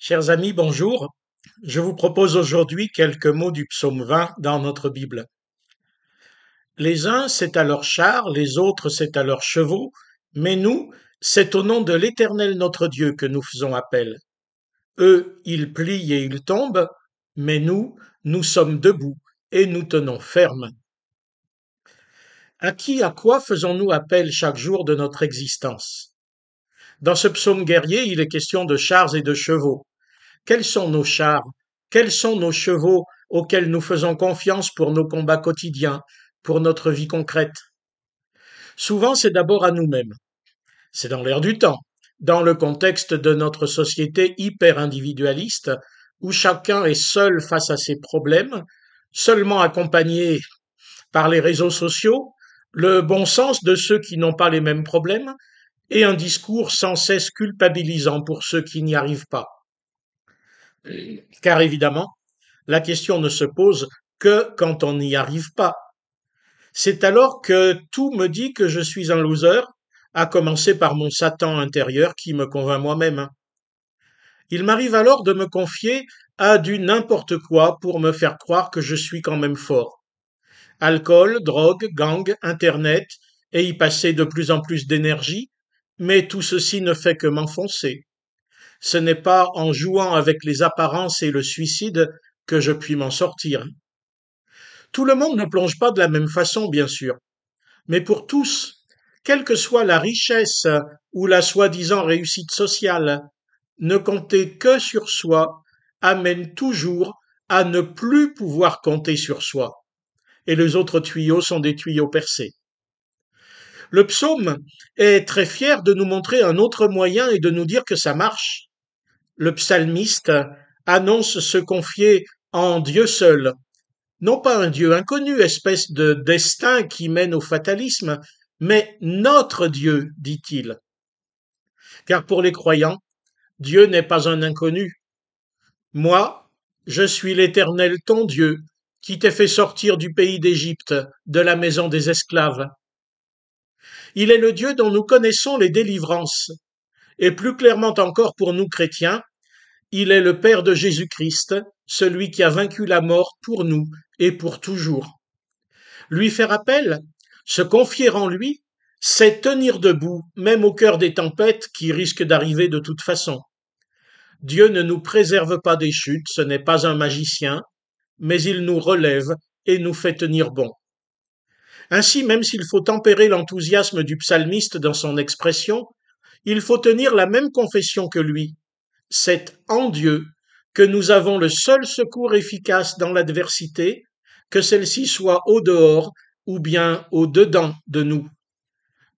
Chers amis, bonjour. Je vous propose aujourd'hui quelques mots du psaume 20 dans notre Bible. Les uns, c'est à leurs chars, les autres, c'est à leurs chevaux, mais nous, c'est au nom de l'Éternel notre Dieu que nous faisons appel. Eux, ils plient et ils tombent, mais nous sommes debout et nous tenons ferme. À qui, à quoi faisons-nous appel chaque jour de notre existence? Dans ce psaume guerrier, il est question de chars et de chevaux. Quels sont nos chars? Quels sont nos chevaux auxquels nous faisons confiance pour nos combats quotidiens, pour notre vie concrète? Souvent, c'est d'abord à nous-mêmes. C'est dans l'air du temps, dans le contexte de notre société hyper individualiste, où chacun est seul face à ses problèmes, seulement accompagné par les réseaux sociaux, le bon sens de ceux qui n'ont pas les mêmes problèmes, et un discours sans cesse culpabilisant pour ceux qui n'y arrivent pas. Car évidemment, la question ne se pose que quand on n'y arrive pas. C'est alors que tout me dit que je suis un loser, à commencer par mon Satan intérieur qui me convainc moi-même. Il m'arrive alors de me confier à du n'importe quoi pour me faire croire que je suis quand même fort. Alcool, drogue, gang, internet, et y passer de plus en plus d'énergie, mais tout ceci ne fait que m'enfoncer. Ce n'est pas en jouant avec les apparences et le suicide que je puis m'en sortir. Tout le monde ne plonge pas de la même façon, bien sûr, mais pour tous, quelle que soit la richesse ou la soi-disant réussite sociale, ne compter que sur soi amène toujours à ne plus pouvoir compter sur soi. Et les autres tuyaux sont des tuyaux percés. Le psaume est très fier de nous montrer un autre moyen et de nous dire que ça marche. Le psalmiste annonce se confier en Dieu seul, non pas un Dieu inconnu, espèce de destin qui mène au fatalisme, mais notre Dieu, dit-il. Car pour les croyants, Dieu n'est pas un inconnu. Moi, je suis l'Éternel ton Dieu, qui t'ai fait sortir du pays d'Égypte, de la maison des esclaves. Il est le Dieu dont nous connaissons les délivrances, et plus clairement encore pour nous chrétiens, il est le Père de Jésus-Christ, celui qui a vaincu la mort pour nous et pour toujours. Lui faire appel, se confier en lui, c'est tenir debout, même au cœur des tempêtes qui risquent d'arriver de toute façon. Dieu ne nous préserve pas des chutes, ce n'est pas un magicien, mais il nous relève et nous fait tenir bon. Ainsi, même s'il faut tempérer l'enthousiasme du psalmiste dans son expression, il faut tenir la même confession que lui. C'est en Dieu que nous avons le seul secours efficace dans l'adversité, que celle-ci soit au dehors ou bien au dedans de nous.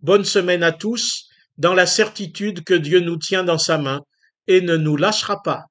Bonne semaine à tous, dans la certitude que Dieu nous tient dans sa main et ne nous lâchera pas.